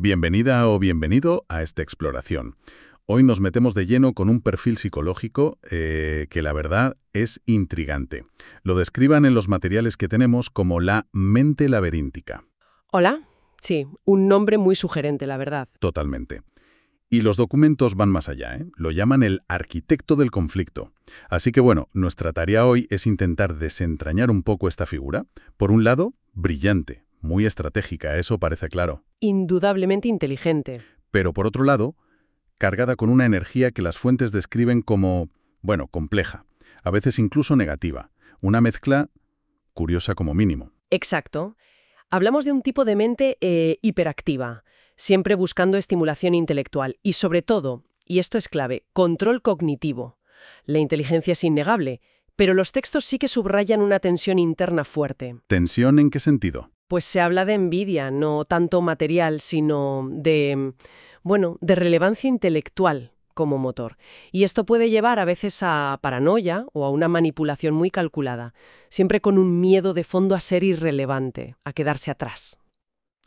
Bienvenida o bienvenido a esta exploración. Hoy nos metemos de lleno con un perfil psicológico que la verdad es intrigante. Lo describan en los materiales que tenemos como la mente laberíntica. Hola, sí, un nombre muy sugerente, la verdad. Totalmente. Y los documentos van más allá, ¿eh? Lo llaman el arquitecto del conflicto. Así que bueno, nuestra tarea hoy es intentar desentrañar un poco esta figura. Por un lado, brillante, muy estratégica, eso parece claro. Indudablemente inteligente. Pero por otro lado, cargada con una energía que las fuentes describen como, bueno, compleja, a veces incluso negativa. Una mezcla curiosa como mínimo. Exacto. Hablamos de un tipo de mente hiperactiva, siempre buscando estimulación intelectual y sobre todo, y esto es clave, control cognitivo. La inteligencia es innegable, pero los textos sí que subrayan una tensión interna fuerte. ¿Tensión en qué sentido? Pues se habla de envidia, no tanto material, sino de relevancia intelectual como motor. Y esto puede llevar a veces a paranoia o a una manipulación muy calculada, siempre con un miedo de fondo a ser irrelevante, a quedarse atrás.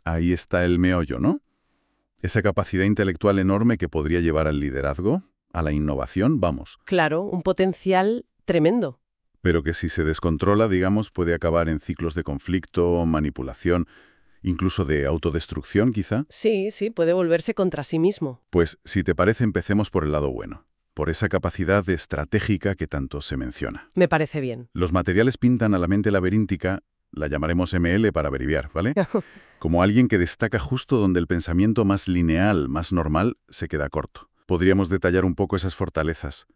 Ahí está el meollo, ¿no? Esa capacidad intelectual enorme que podría llevar al liderazgo, a la innovación, vamos. Claro, un potencial tremendo. Pero que si se descontrola, digamos, puede acabar en ciclos de conflicto, manipulación, incluso de autodestrucción, quizá. Sí, sí, puede volverse contra sí mismo. Pues, si te parece, empecemos por el lado bueno, por esa capacidad estratégica que tanto se menciona. Me parece bien. Los materiales pintan a la mente laberíntica, la llamaremos ML para abreviar, ¿vale? Como alguien que destaca justo donde el pensamiento más lineal, más normal, se queda corto. Podríamos detallar un poco esas fortalezas.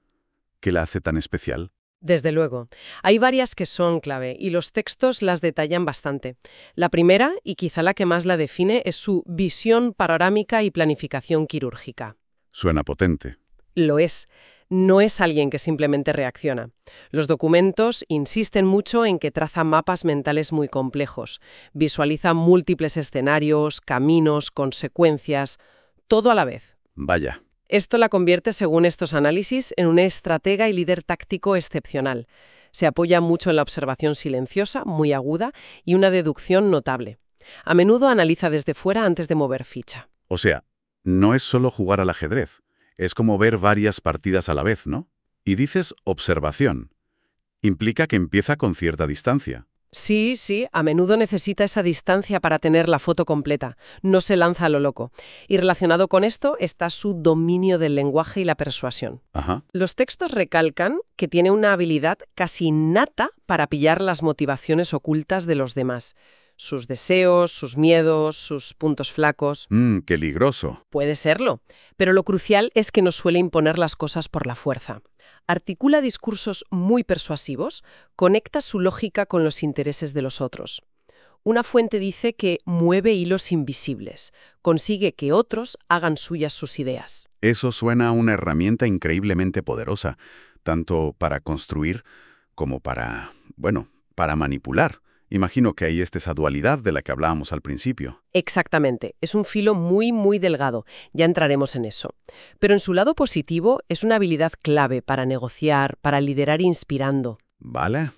¿Qué la hace tan especial? Desde luego. Hay varias que son clave y los textos las detallan bastante. La primera, y quizá la que más la define, es su visión panorámica y planificación quirúrgica. Suena potente. Lo es. No es alguien que simplemente reacciona. Los documentos insisten mucho en que traza mapas mentales muy complejos, visualiza múltiples escenarios, caminos, consecuencias, todo a la vez. Vaya. Esto la convierte, según estos análisis, en una estratega y líder táctico excepcional. Se apoya mucho en la observación silenciosa, muy aguda, y una deducción notable. A menudo analiza desde fuera antes de mover ficha. O sea, no es solo jugar al ajedrez, es como ver varias partidas a la vez, ¿no? Y dices observación. Implica que empieza con cierta distancia. Sí, sí, a menudo necesita esa distancia para tener la foto completa. No se lanza a lo loco. Y relacionado con esto está su dominio del lenguaje y la persuasión. Ajá. Los textos recalcan que tiene una habilidad casi innata para pillar las motivaciones ocultas de los demás. Sus deseos, sus miedos, sus puntos flacos. Qué ligroso. Puede serlo, pero lo crucial es que no suele imponer las cosas por la fuerza. Articula discursos muy persuasivos, conecta su lógica con los intereses de los otros. Una fuente dice que mueve hilos invisibles, consigue que otros hagan suyas sus ideas. Eso suena a una herramienta increíblemente poderosa, tanto para construir como para, bueno, para manipular. Imagino que ahí está esa dualidad de la que hablábamos al principio. Exactamente, es un filo muy, muy delgado, ya entraremos en eso. Pero en su lado positivo es una habilidad clave para negociar, para liderar inspirando. ¿Vale?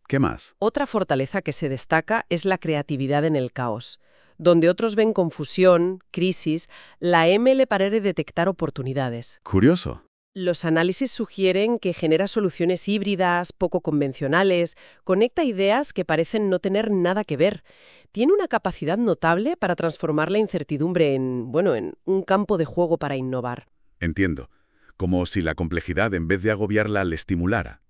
¿Qué más? Otra fortaleza que se destaca es la creatividad en el caos. Donde otros ven confusión, crisis, la M le parece detectar oportunidades. Curioso. Los análisis sugieren que genera soluciones híbridas, poco convencionales, conecta ideas que parecen no tener nada que ver. Tiene una capacidad notable para transformar la incertidumbre en un campo de juego para innovar. Entiendo. Como si la complejidad, en vez de agobiarla, le estimulara.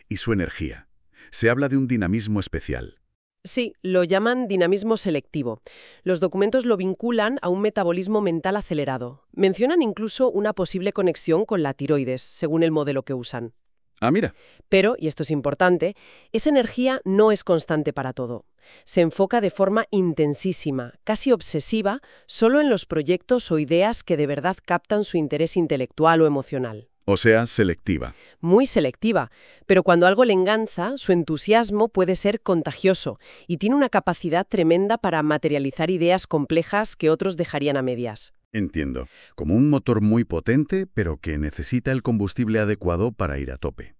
Y su energía. Se habla de un dinamismo especial. Sí, lo llaman dinamismo selectivo. Los documentos lo vinculan a un metabolismo mental acelerado. Mencionan incluso una posible conexión con la tiroides, según el modelo que usan. Ah, mira. Pero, y esto es importante, esa energía no es constante para todo. Se enfoca de forma intensísima, casi obsesiva, solo en los proyectos o ideas que de verdad captan su interés intelectual o emocional. O sea, selectiva. Muy selectiva, pero cuando algo le enganza, su entusiasmo puede ser contagioso y tiene una capacidad tremenda para materializar ideas complejas que otros dejarían a medias. Entiendo. Como un motor muy potente, pero que necesita el combustible adecuado para ir a tope.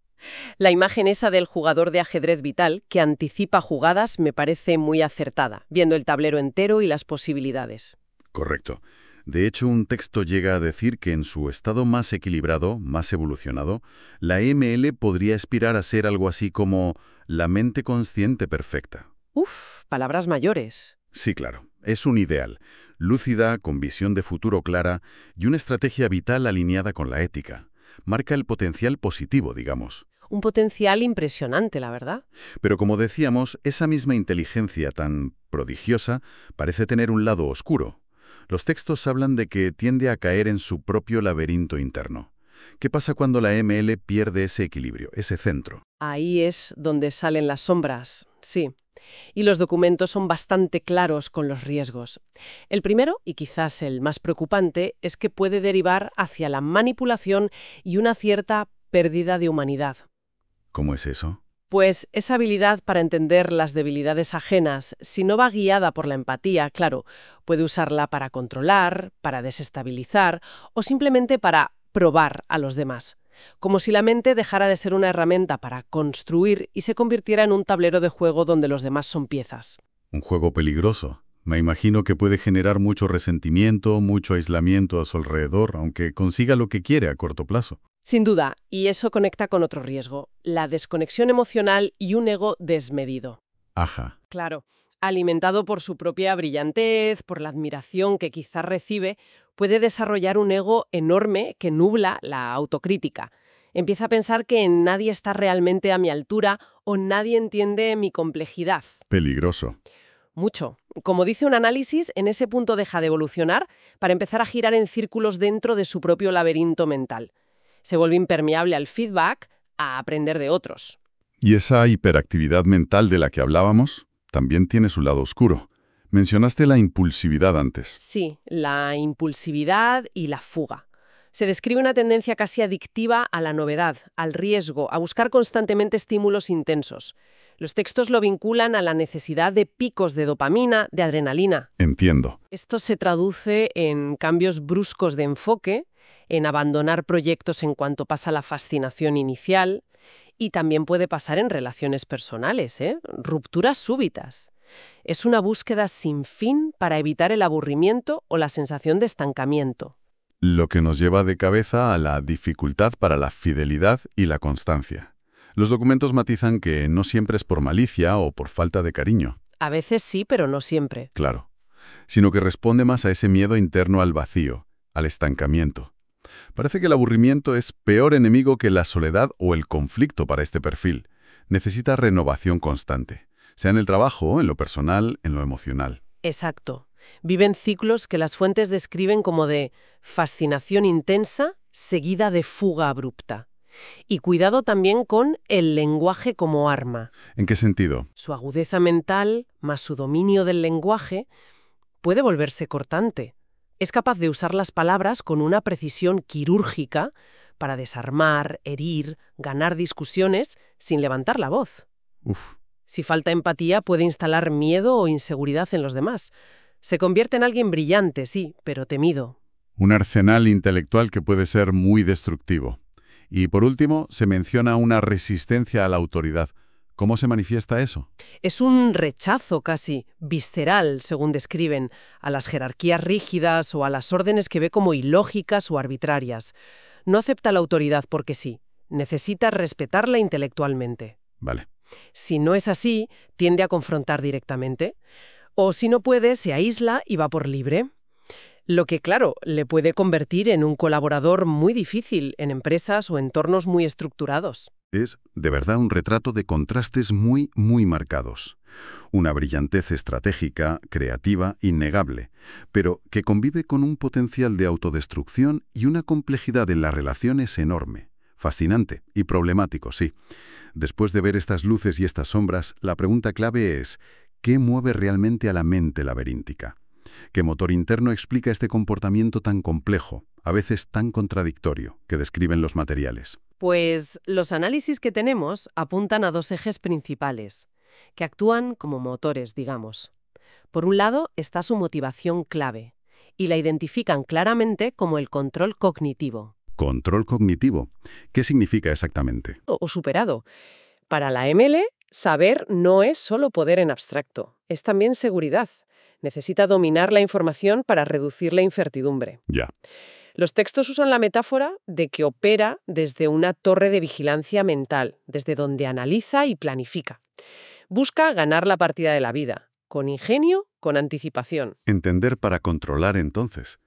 La imagen esa del jugador de ajedrez vital, que anticipa jugadas, me parece muy acertada, viendo el tablero entero y las posibilidades. Correcto. De hecho, un texto llega a decir que en su estado más equilibrado, más evolucionado, la ML podría aspirar a ser algo así como la mente consciente perfecta. Uf, palabras mayores. Sí, claro. Es un ideal, lúcida, con visión de futuro clara y una estrategia vital alineada con la ética. Marca el potencial positivo, digamos. Un potencial impresionante, la verdad. Pero como decíamos, esa misma inteligencia tan prodigiosa parece tener un lado oscuro. Los textos hablan de que tiende a caer en su propio laberinto interno. ¿Qué pasa cuando la ML pierde ese equilibrio, ese centro? Ahí es donde salen las sombras, sí. Y los documentos son bastante claros con los riesgos. El primero, y quizás el más preocupante, es que puede derivar hacia la manipulación y una cierta pérdida de humanidad. ¿Cómo es eso? Pues esa habilidad para entender las debilidades ajenas, si no va guiada por la empatía, claro, puede usarla para controlar, para desestabilizar o simplemente para probar a los demás. Como si la mente dejara de ser una herramienta para construir y se convirtiera en un tablero de juego donde los demás son piezas. Un juego peligroso. Me imagino que puede generar mucho resentimiento, mucho aislamiento a su alrededor, aunque consiga lo que quiere a corto plazo. Sin duda, y eso conecta con otro riesgo, la desconexión emocional y un ego desmedido. Ajá. Claro, alimentado por su propia brillantez, por la admiración que quizás recibe, puede desarrollar un ego enorme que nubla la autocrítica. Empieza a pensar que nadie está realmente a mi altura o nadie entiende mi complejidad. Peligroso. Mucho. Como dice un análisis, en ese punto deja de evolucionar para empezar a girar en círculos dentro de su propio laberinto mental. Se vuelve impermeable al feedback, a aprender de otros. Y esa hiperactividad mental de la que hablábamos también tiene su lado oscuro. Mencionaste la impulsividad antes. Sí, la impulsividad y la fuga. Se describe una tendencia casi adictiva a la novedad, al riesgo, a buscar constantemente estímulos intensos. Los textos lo vinculan a la necesidad de picos de dopamina, de adrenalina. Entiendo. Esto se traduce en cambios bruscos de enfoque, en abandonar proyectos en cuanto pasa la fascinación inicial, y también puede pasar en relaciones personales, rupturas súbitas. Es una búsqueda sin fin para evitar el aburrimiento o la sensación de estancamiento. Lo que nos lleva de cabeza a la dificultad para la fidelidad y la constancia. Los documentos matizan que no siempre es por malicia o por falta de cariño. A veces sí, pero no siempre. Claro. Sino que responde más a ese miedo interno al vacío, al estancamiento. Parece que el aburrimiento es peor enemigo que la soledad o el conflicto para este perfil. Necesita renovación constante, sea en el trabajo, en lo personal, en lo emocional. Exacto. Viven ciclos que las fuentes describen como de fascinación intensa seguida de fuga abrupta. Y cuidado también con el lenguaje como arma. ¿En qué sentido? Su agudeza mental, más su dominio del lenguaje, puede volverse cortante. Es capaz de usar las palabras con una precisión quirúrgica para desarmar, herir, ganar discusiones sin levantar la voz. Uf. Si falta empatía, puede instalar miedo o inseguridad en los demás. Se convierte en alguien brillante, sí, pero temido. Un arsenal intelectual que puede ser muy destructivo. Y por último, se menciona una resistencia a la autoridad. ¿Cómo se manifiesta eso? Es un rechazo casi visceral, según describen, a las jerarquías rígidas o a las órdenes que ve como ilógicas o arbitrarias. No acepta la autoridad porque sí, necesita respetarla intelectualmente. Vale. Si no es así, tiende a confrontar directamente. O si no puede, se aísla y va por libre. Lo que, claro, le puede convertir en un colaborador muy difícil en empresas o entornos muy estructurados. Es, de verdad, un retrato de contrastes muy, muy marcados. Una brillantez estratégica, creativa, innegable, pero que convive con un potencial de autodestrucción y una complejidad en las relaciones enorme. Fascinante y problemático, sí. Después de ver estas luces y estas sombras, la pregunta clave es, ¿qué mueve realmente a la mente laberíntica? ¿Qué motor interno explica este comportamiento tan complejo, a veces tan contradictorio, que describen los materiales? Pues los análisis que tenemos apuntan a dos ejes principales, que actúan como motores, digamos. Por un lado está su motivación clave, y la identifican claramente como el control cognitivo. Control cognitivo. ¿Qué significa exactamente? O superado. Para la ML, saber no es solo poder en abstracto, es también seguridad. Necesita dominar la información para reducir la incertidumbre. Ya. Los textos usan la metáfora de que opera desde una torre de vigilancia mental, desde donde analiza y planifica. Busca ganar la partida de la vida, con ingenio, con anticipación. Entender para controlar entonces.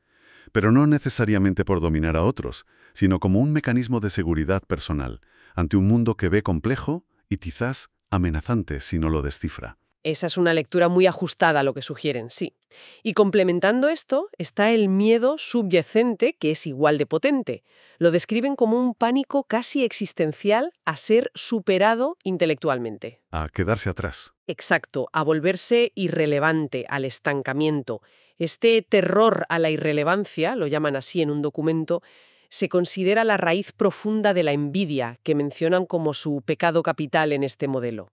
Pero no necesariamente por dominar a otros, sino como un mecanismo de seguridad personal, ante un mundo que ve complejo y quizás amenazante si no lo descifra. Esa es una lectura muy ajustada a lo que sugieren, sí. Y complementando esto está el miedo subyacente, que es igual de potente. Lo describen como un pánico casi existencial a ser superado intelectualmente. A quedarse atrás. Exacto, a volverse irrelevante, al estancamiento. Este terror a la irrelevancia, lo llaman así en un documento, se considera la raíz profunda de la envidia, que mencionan como su pecado capital en este modelo.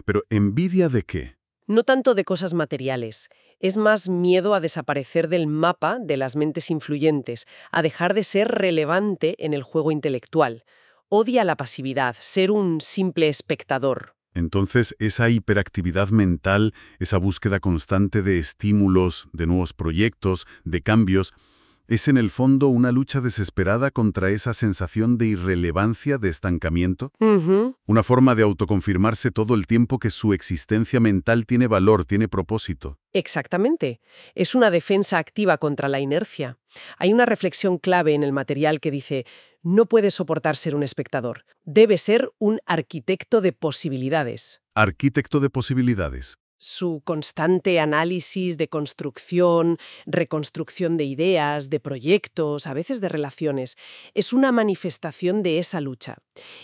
Pero ¿envidia de qué? No tanto de cosas materiales, es más miedo a desaparecer del mapa de las mentes influyentes, a dejar de ser relevante en el juego intelectual. Odia la pasividad, ser un simple espectador. Entonces, esa hiperactividad mental, esa búsqueda constante de estímulos, de nuevos proyectos, de cambios, es en el fondo una lucha desesperada contra esa sensación de irrelevancia, de estancamiento. Ujú. Una forma de autoconfirmarse todo el tiempo que su existencia mental tiene valor, tiene propósito. Exactamente. Es una defensa activa contra la inercia. Hay una reflexión clave en el material que dice, no puede soportar ser un espectador, debe ser un arquitecto de posibilidades. Arquitecto de posibilidades. Su constante análisis de construcción, reconstrucción de ideas, de proyectos, a veces de relaciones, es una manifestación de esa lucha.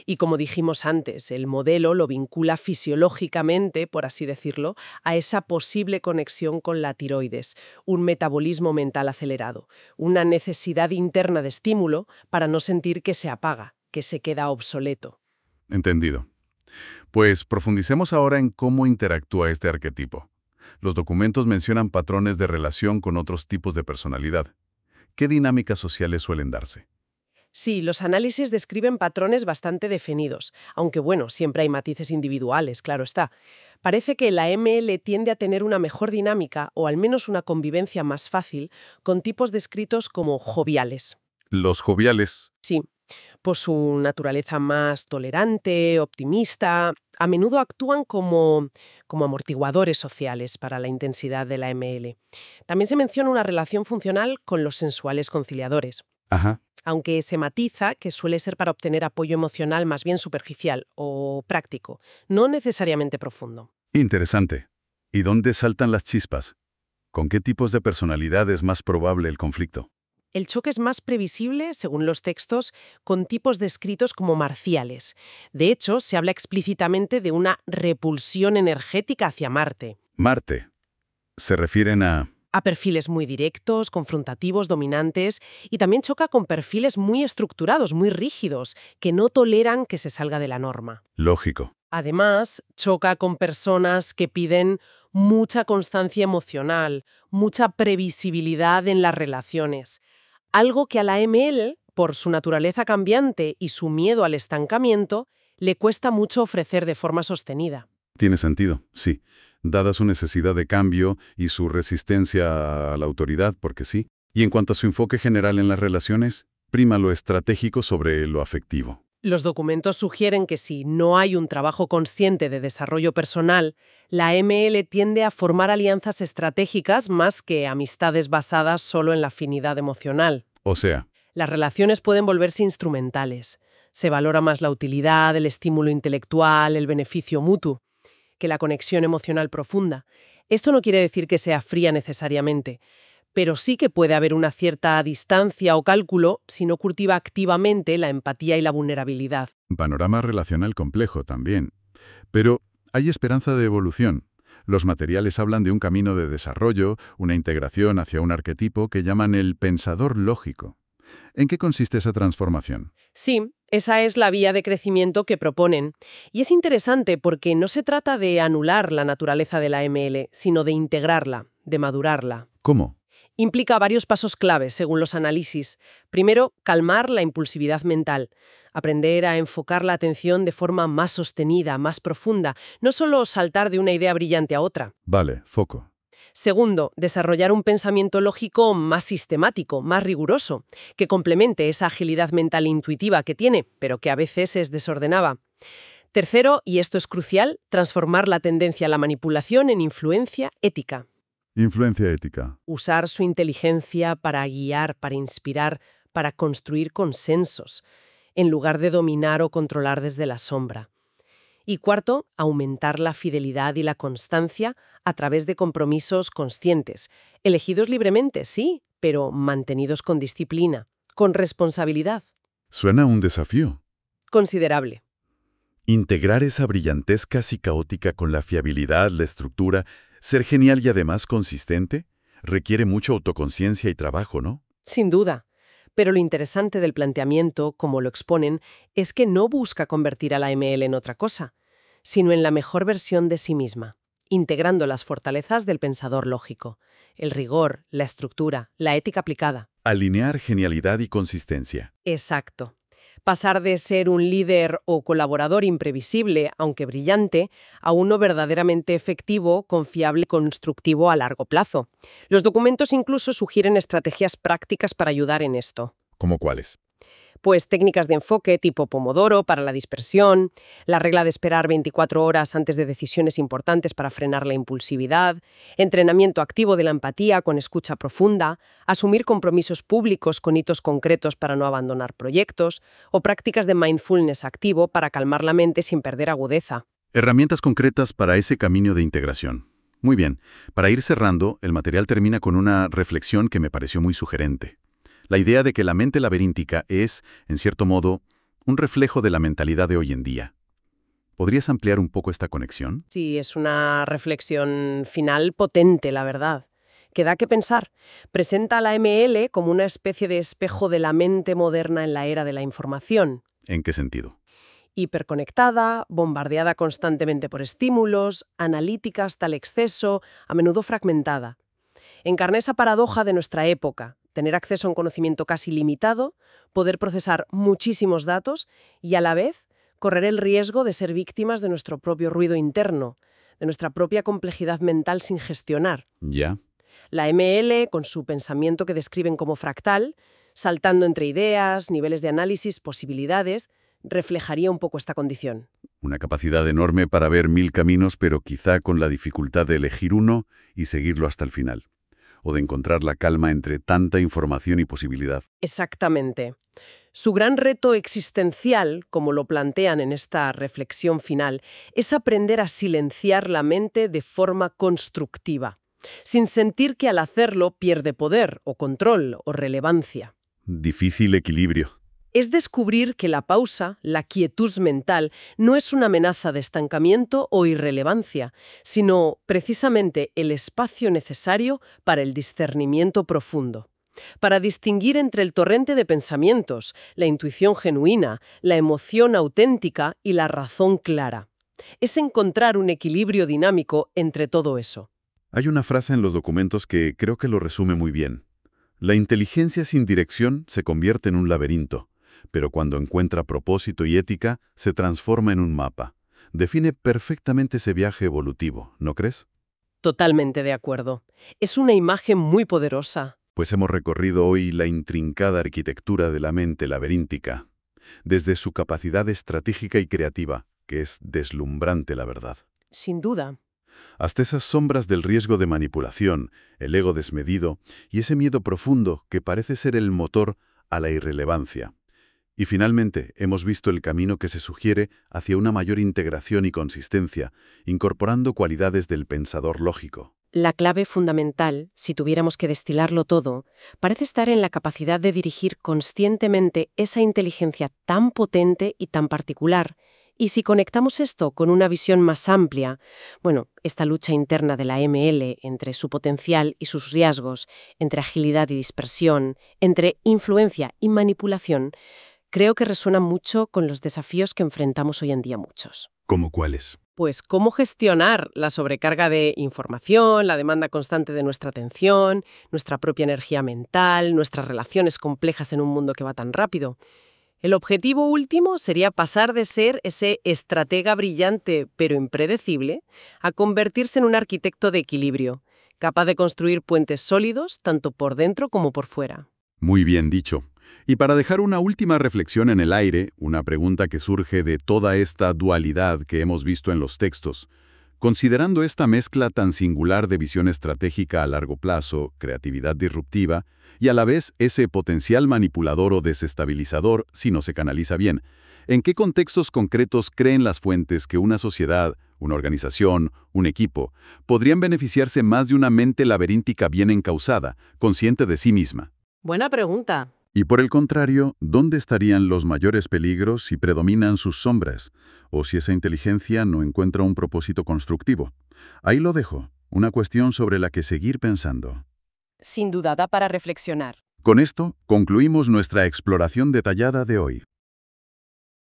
Y como dijimos antes, el modelo lo vincula fisiológicamente, por así decirlo, a esa posible conexión con la tiroides, un metabolismo mental acelerado, una necesidad interna de estímulo para no sentir que se apaga, que se queda obsoleto. Entendido. Pues profundicemos ahora en cómo interactúa este arquetipo. Los documentos mencionan patrones de relación con otros tipos de personalidad. ¿Qué dinámicas sociales suelen darse? Sí, los análisis describen patrones bastante definidos, aunque bueno, siempre hay matices individuales, claro está. Parece que la ML tiende a tener una mejor dinámica, o al menos una convivencia más fácil, con tipos descritos como joviales. Los joviales. Sí, por su naturaleza más tolerante, optimista, a menudo actúan como amortiguadores sociales para la intensidad de la ML. También se menciona una relación funcional con los sensuales conciliadores, Ajá. aunque se matiza que suele ser para obtener apoyo emocional más bien superficial o práctico, no necesariamente profundo. Interesante. ¿Y dónde saltan las chispas? ¿Con qué tipos de personalidad es más probable el conflicto? El choque es más previsible, según los textos, con tipos descritos como marciales. De hecho, se habla explícitamente de una repulsión energética hacia Marte. Marte. Se refieren A perfiles muy directos, confrontativos, dominantes, y también choca con perfiles muy estructurados, muy rígidos, que no toleran que se salga de la norma. lógico. Además, choca con personas que piden mucha constancia emocional, mucha previsibilidad en las relaciones. Algo que a la ML, por su naturaleza cambiante y su miedo al estancamiento, le cuesta mucho ofrecer de forma sostenida. Tiene sentido, sí. Dada su necesidad de cambio y su resistencia a la autoridad, porque sí. Y en cuanto a su enfoque general en las relaciones, prima lo estratégico sobre lo afectivo. Los documentos sugieren que si no hay un trabajo consciente de desarrollo personal, la ML tiende a formar alianzas estratégicas más que amistades basadas solo en la afinidad emocional. O sea, Las relaciones pueden volverse instrumentales. Se valora más la utilidad, el estímulo intelectual, el beneficio mutuo, que la conexión emocional profunda. Esto no quiere decir que sea fría necesariamente, pero sí que puede haber una cierta distancia o cálculo si no cultiva activamente la empatía y la vulnerabilidad. panorama relacional complejo también. Pero hay esperanza de evolución. Los materiales hablan de un camino de desarrollo, una integración hacia un arquetipo que llaman el pensador lógico. ¿En qué consiste esa transformación? Sí, esa es la vía de crecimiento que proponen. Y es interesante porque no se trata de anular la naturaleza de la ML, sino de integrarla, de madurarla. ¿Cómo? Implica varios pasos claves, según los análisis. Primero, calmar la impulsividad mental. Aprender a enfocar la atención de forma más sostenida, más profunda. No solo saltar de una idea brillante a otra. Vale, foco. Segundo, desarrollar un pensamiento lógico más sistemático, más riguroso, que complemente esa agilidad mental intuitiva que tiene, pero que a veces es desordenada. Tercero, y esto es crucial, transformar la tendencia a la manipulación en influencia ética. Influencia ética. Usar su inteligencia para guiar, para inspirar, para construir consensos, en lugar de dominar o controlar desde la sombra. Y cuarto, aumentar la fidelidad y la constancia a través de compromisos conscientes, elegidos libremente, sí, pero mantenidos con disciplina, con responsabilidad. Suena un desafío. Considerable. Integrar esa brillantez casi caótica con la fiabilidad, la estructura, ser genial y además consistente, requiere mucha autoconciencia y trabajo, ¿no? Sin duda. Pero lo interesante del planteamiento, como lo exponen, es que no busca convertir a la ML en otra cosa, sino en la mejor versión de sí misma, integrando las fortalezas del pensador lógico, el rigor, la estructura, la ética aplicada. Alinear genialidad y consistencia. Exacto. Pasar de ser un líder o colaborador imprevisible, aunque brillante, a uno verdaderamente efectivo, confiable y constructivo a largo plazo. Los documentos incluso sugieren estrategias prácticas para ayudar en esto. ¿Cómo cuáles? Pues técnicas de enfoque tipo Pomodoro para la dispersión, la regla de esperar 24 horas antes de decisiones importantes para frenar la impulsividad, entrenamiento activo de la empatía con escucha profunda, asumir compromisos públicos con hitos concretos para no abandonar proyectos, o prácticas de mindfulness activo para calmar la mente sin perder agudeza. Herramientas concretas para ese camino de integración. Muy bien. Para ir cerrando, el material termina con una reflexión que me pareció muy sugerente. La idea de que la mente laberíntica es, en cierto modo, un reflejo de la mentalidad de hoy en día. ¿Podrías ampliar un poco esta conexión? Sí, es una reflexión final potente, la verdad, que da que pensar. Presenta a la ML como una especie de espejo de la mente moderna en la era de la información. ¿En qué sentido? Hiperconectada, bombardeada constantemente por estímulos, analítica hasta el exceso, a menudo fragmentada. Encarna esa paradoja de nuestra época, tener acceso a un conocimiento casi limitado, poder procesar muchísimos datos y a la vez correr el riesgo de ser víctimas de nuestro propio ruido interno, de nuestra propia complejidad mental sin gestionar. Ya. La ML, con su pensamiento que describen como fractal, saltando entre ideas, niveles de análisis, posibilidades, reflejaría un poco esta condición. Una capacidad enorme para ver 1000 caminos, pero quizá con la dificultad de elegir uno y seguirlo hasta el final. O de encontrar la calma entre tanta información y posibilidad. Exactamente. Su gran reto existencial, como lo plantean en esta reflexión final, es aprender a silenciar la mente de forma constructiva, sin sentir que al hacerlo pierde poder o control o relevancia. Difícil equilibrio. Es descubrir que la pausa, la quietud mental, no es una amenaza de estancamiento o irrelevancia, sino precisamente el espacio necesario para el discernimiento profundo, para distinguir entre el torrente de pensamientos, la intuición genuina, la emoción auténtica y la razón clara. Es encontrar un equilibrio dinámico entre todo eso. Hay una frase en los documentos que creo que lo resume muy bien. La inteligencia sin dirección se convierte en un laberinto, pero cuando encuentra propósito y ética, se transforma en un mapa. Define perfectamente ese viaje evolutivo, ¿no crees? Totalmente de acuerdo. Es una imagen muy poderosa. Pues hemos recorrido hoy la intrincada arquitectura de la mente laberíntica, desde su capacidad estratégica y creativa, que es deslumbrante la verdad, Sin duda. hasta esas sombras del riesgo de manipulación, el ego desmedido y ese miedo profundo que parece ser el motor a la irrelevancia. Y finalmente, hemos visto el camino que se sugiere hacia una mayor integración y consistencia, incorporando cualidades del pensador lógico. La clave fundamental, si tuviéramos que destilarlo todo, parece estar en la capacidad de dirigir conscientemente esa inteligencia tan potente y tan particular. Y si conectamos esto con una visión más amplia, esta lucha interna de la ML entre su potencial y sus riesgos, entre agilidad y dispersión, entre influencia y manipulación, creo que resuena mucho con los desafíos que enfrentamos hoy en día muchos. ¿Cómo cuáles? Pues cómo gestionar la sobrecarga de información, la demanda constante de nuestra atención, nuestra propia energía mental, nuestras relaciones complejas en un mundo que va tan rápido. El objetivo último sería pasar de ser ese estratega brillante pero impredecible a convertirse en un arquitecto de equilibrio, capaz de construir puentes sólidos tanto por dentro como por fuera. Muy bien dicho. Y para dejar una última reflexión en el aire, una pregunta que surge de toda esta dualidad que hemos visto en los textos. Considerando esta mezcla tan singular de visión estratégica a largo plazo, creatividad disruptiva, y a la vez ese potencial manipulador o desestabilizador si no se canaliza bien, ¿en qué contextos concretos creen las fuentes que una sociedad, una organización, un equipo, podrían beneficiarse más de una mente laberíntica bien encauzada, consciente de sí misma? Buena pregunta. Y por el contrario, ¿dónde estarían los mayores peligros si predominan sus sombras? O si esa inteligencia no encuentra un propósito constructivo. Ahí lo dejo, una cuestión sobre la que seguir pensando. Sin duda da para reflexionar. Con esto, concluimos nuestra exploración detallada de hoy.